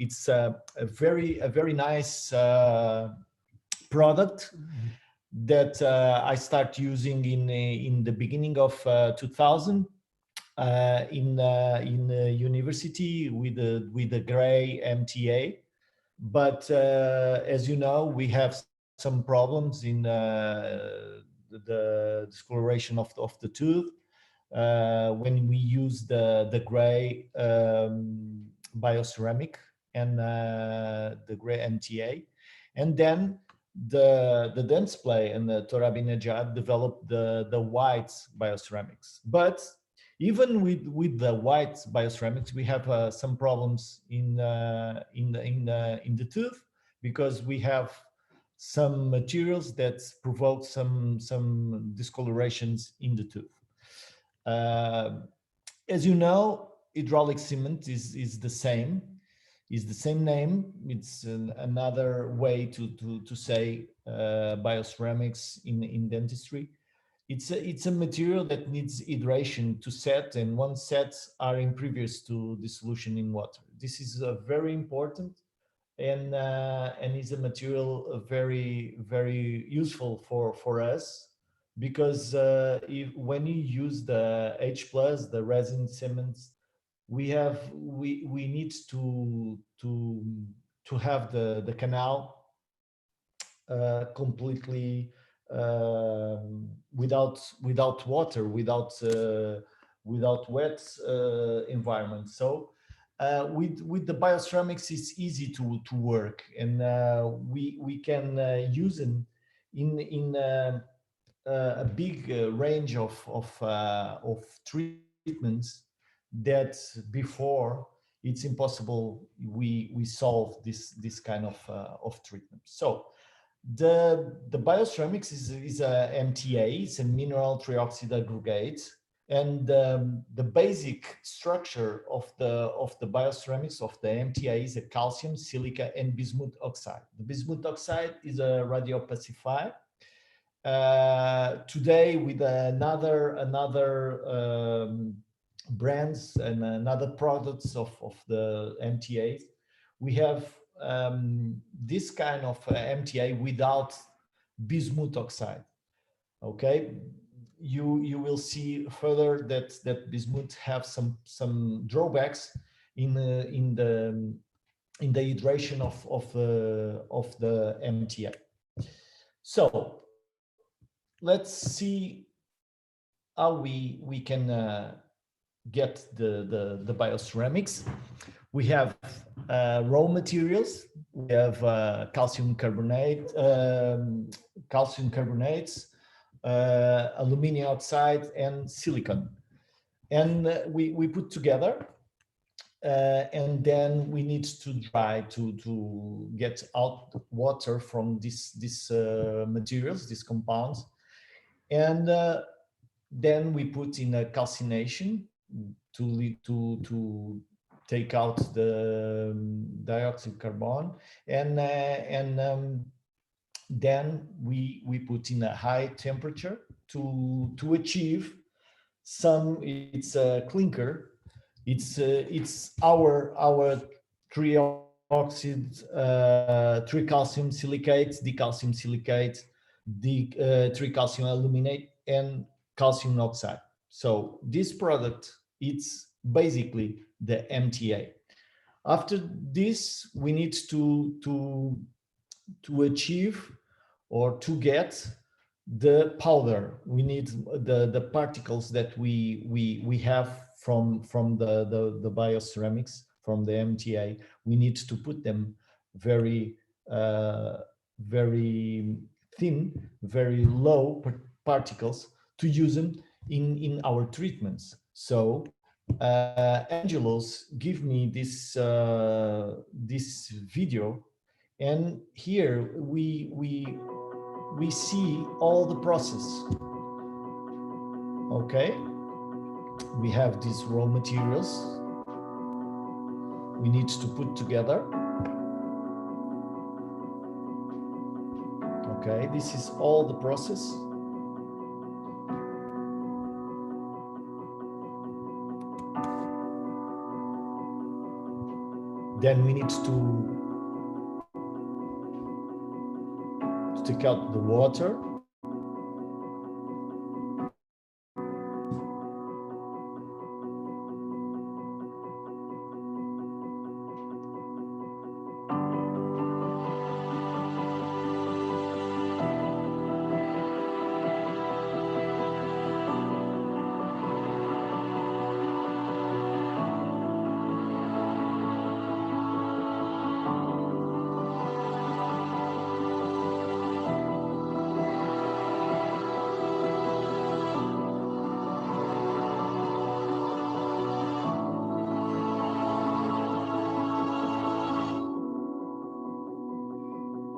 It's a very nice product that I start using in the beginning of 2000 in university with the gray MTA. But as you know, we have some problems in the discoloration of the tooth when we use the gray bioceramic and the gray MTA. And then the Dentsply and the Torabinejad developed the white bioceramics. But even with the white bioceramics, we have some problems in the tooth, because we have some materials that provoke some discolorations in the tooth. As you know, hydraulic cement is the same name. It's another way to say bioceramics in dentistry. It's a material that needs hydration to set, and once sets are impervious to dissolution in water. This is very important, and is a material very useful for us, because when you use the H+, the resin cements, we need to have the canal completely without water, without wet environment. So with the bioceramics, it's easy to work, and we can use them in a big range of treatments that before it's impossible we solve this kind of treatment. So the bioceramics is a MTA, it's a mineral trioxide aggregate, and the basic structure of the bioceramics of the MTA is a calcium, silica, and bismuth oxide. The bismuth oxide is a radiopacifier. Today, with another brands and another products of the MTAs, we have this kind of MTA without bismuth oxide. Okay, you will see further that bismuth have some drawbacks in the hydration of the MTA. So let's see how we can get the bioceramics. We have raw materials. We have calcium carbonates, aluminum oxide, and silicon, and we put together, and then we need to dry to get out water from these materials, these compounds, and then we put in a calcination to take out the dioxide carbon, and then we put in a high temperature to achieve some. It's a clinker. It's our trioxide, tricalcium silicate, decalcium silicate, tricalcium aluminate, and calcium oxide. So this product, it's basically the MTA. After this, we need to achieve or to get the powder. We need the particles that we have from the bioceramics, from the MTA. We need to put them very thin, very low particles to use them in our treatments. So Angelos give me this video, and here we see all the process. Okay, we have these raw materials we need to put together. Okay, this is all the process. Then we need to take out the water.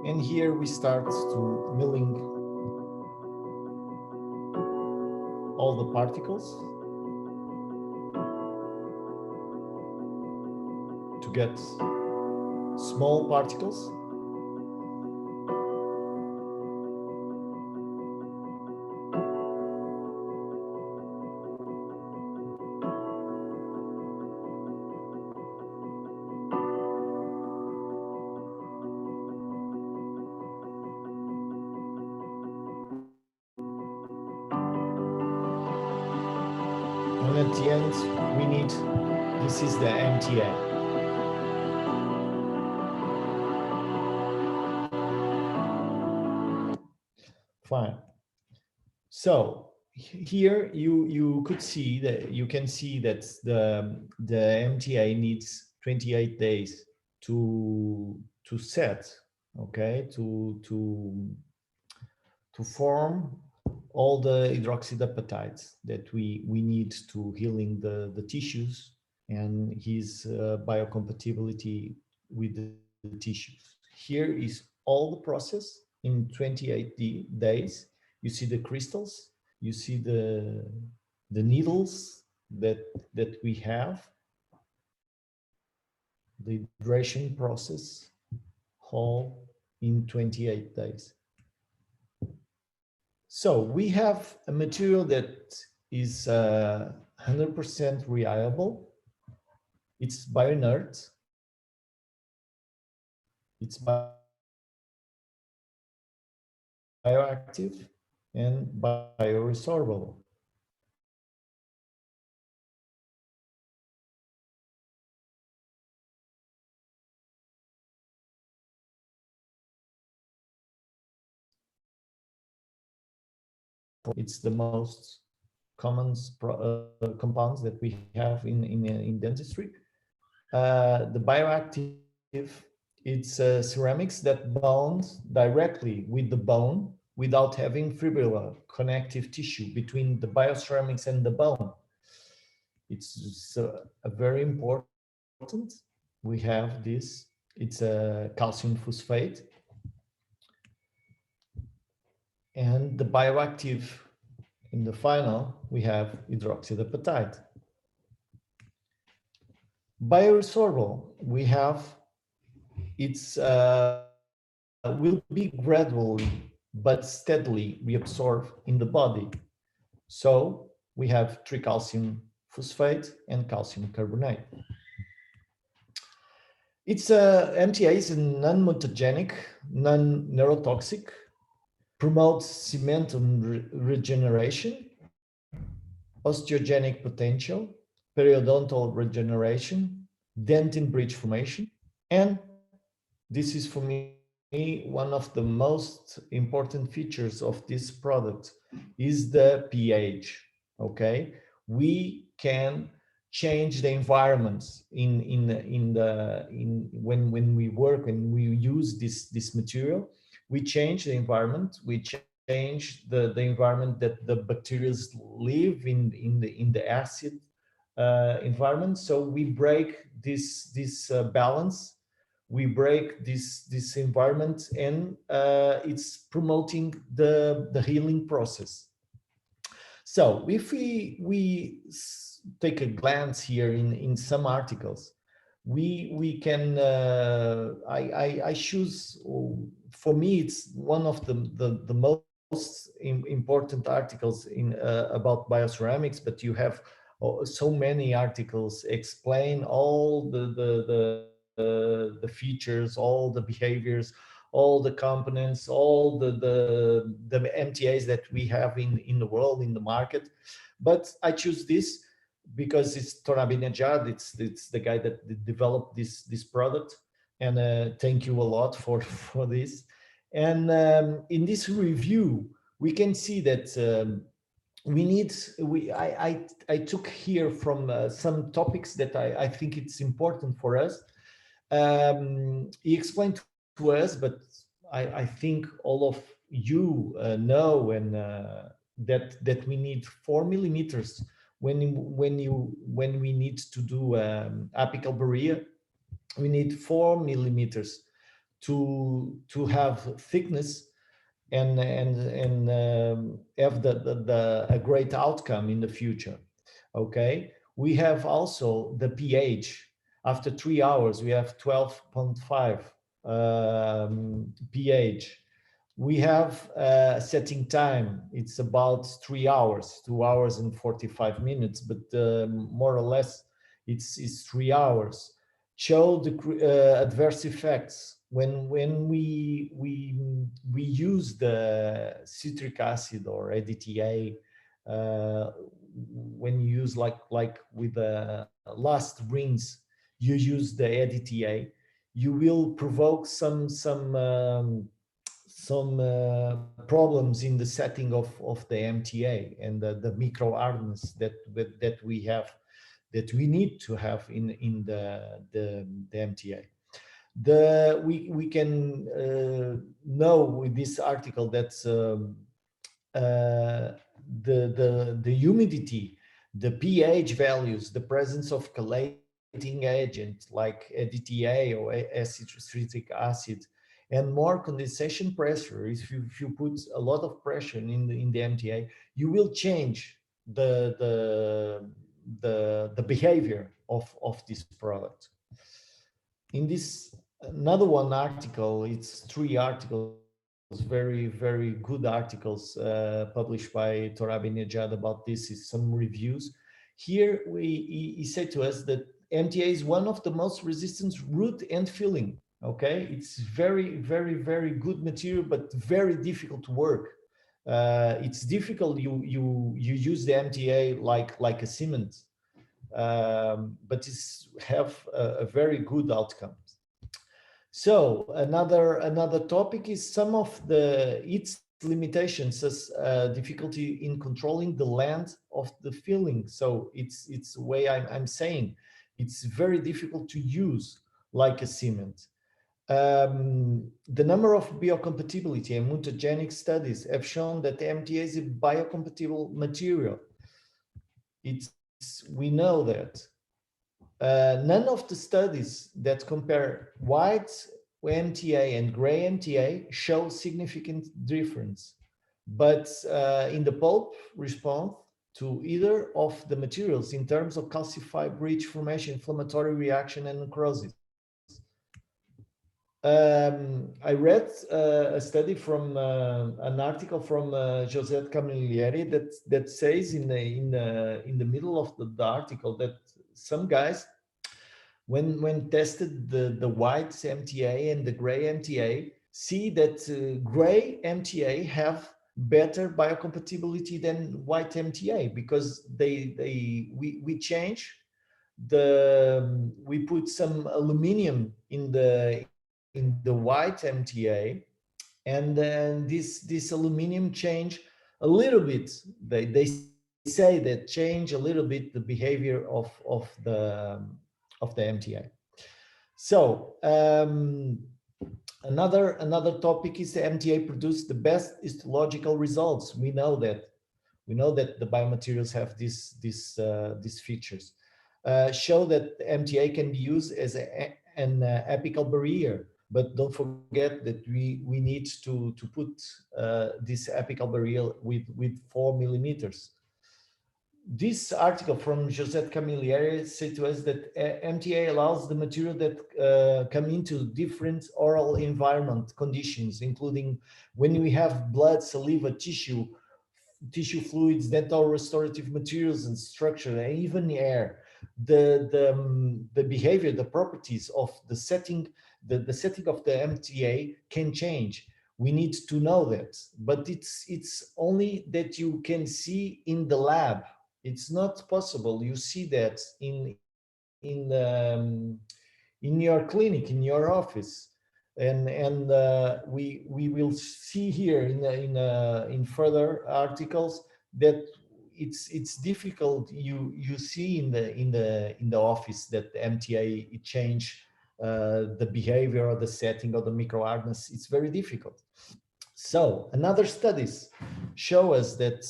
And here we start to milling all the particles to get small particles. And at the end, we need, this is the MTA. Fine. So here you could see that you can see that the MTA needs 28 days to set, okay, to form all the hydroxydapatites that we need to healing the tissues and his biocompatibility with the tissues. Here is all the process in 28 days. You see the crystals, you see the needles that we have, the hydration process, all in 28 days. So we have a material that is 100% reliable. It's bioinert. It's bioactive and bioresorbable. It's the most common compounds that we have in dentistry. The bioactive, it's ceramics that bond directly with the bone without having fibrillar connective tissue between the bioceramics and the bone. It's a very important. We have this. It's a calcium phosphate. And the bioactive, in the final, we have hydroxydapatite. Bioresorbable, we have, it's will be gradually but steadily reabsorbed in the body. So we have tricalcium phosphate and calcium carbonate. It's MTA is a non-mutagenic, non-neurotoxic, promotes cementum regeneration, osteogenic potential, periodontal regeneration, dentin bridge formation, and this is for me one of the most important features of this product is the pH. Okay, we can change the environments when we work and we use this material. We change the environment. We change the environment that the bacteria live in the acid environment. So we break this balance. We break this environment, and it's promoting the healing process. So if we take a glance here in some articles, we can I choose, for me it's one of the most important articles in about bioceramics, but you have so many articles explain all the the features, all the behaviors, all the components, all the MTAs that we have in the world, in the market. But I choose this because it's Torabinejad, it's the guy that developed this product. And thank you a lot for this. And in this review, we can see that I took here from some topics that I think it's important for us. He explained to us, but I think all of you know, and that we need 4 millimeters when we need to do apical barrier. We need 4 millimeters to have thickness and have a great outcome in the future. Okay, we have also the pH. After 3 hours, we have 12.5 pH. We have setting time. It's about 3 hours, 2 hours and 45 minutes, but more or less it's 3 hours. Show the adverse effects when we use the citric acid or EDTA. When you use like with the last rinse, you use the EDTA, you will provoke some problems in the setting of the MTA and the micro hardness that we have, that we need to have in the MTA. We can know with this article that the humidity, the pH values, the presence of chelating agent like EDTA or citric acid, and more condensation pressure. If you put a lot of pressure in the MTA, you will change the behavior of this product. In this another one article, it's 3 articles, very good articles published by Torabinejad about this, is some reviews. Here he said to us that MTA is one of the most resistant root and filling. Okay, it's very good material, but very difficult to work. It's difficult. You use the MTA like a cement, but it's have a very good outcome. So another topic is some of its limitations, as difficulty in controlling the length of the filling. So it's the way I'm saying it's very difficult to use like a cement. The number of biocompatibility and mutagenic studies have shown that the MTA is a biocompatible material. We know that. None of the studies that compare white MTA and gray MTA show significant difference, but in the pulp response to either of the materials in terms of calcified breach formation, inflammatory reaction, and necrosis. I read a study from an article from José Camilleri that says in the middle of the article that some guys, when tested the white MTA and the gray MTA, see that gray MTA have better biocompatibility than white MTA, because we change we put some aluminum in the white MTA, and then this aluminum change a little bit. They say that change a little bit the behavior of the MTA. So another topic is the MTA produce the best histological results. We know that the biomaterials have these features. Show that MTA can be used as an apical barrier, but don't forget that we need to put this apical barrier with 4 millimeters. This article from José Camilleri said to us that MTA allows the material that come into different oral environment conditions, including when we have blood, saliva, tissue fluids, dental restorative materials and structure, and even air. the behavior, the properties of the setting of the MTA can change. We need to know that, but it's only that you can see in the lab. It's not possible you see that in your clinic, in your office. And we will see here in further articles that it's difficult. You see in the office that the MTA it change the behavior or the setting of the micro hardness. It's very difficult. So another studies show us that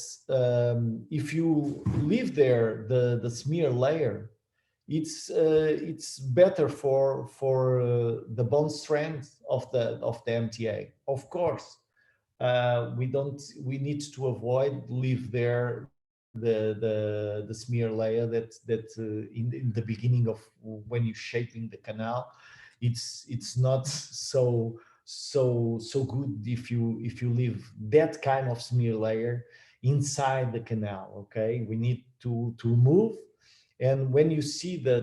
if you leave there the smear layer, it's better for the bone strength of the MTA. Of course, we need to avoid leave there the smear layer that in the beginning of when you're shaping the canal. It's not so good if you leave that kind of smear layer inside the canal. Okay, we need to remove. And when you see the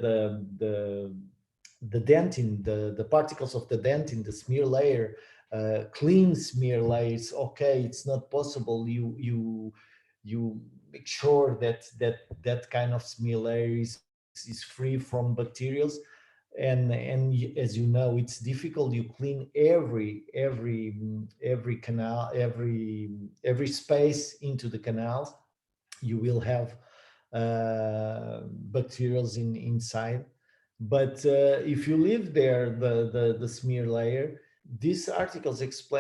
dentin, the particles of the dentin, the smear layer, clean smear layers, okay, it's not possible. You make sure that kind of smear layer is free from bacteria. And as you know, it's difficult. You clean every canal, every space into the canals. You will have bacterials inside. But if you leave there the smear layer, these articles explain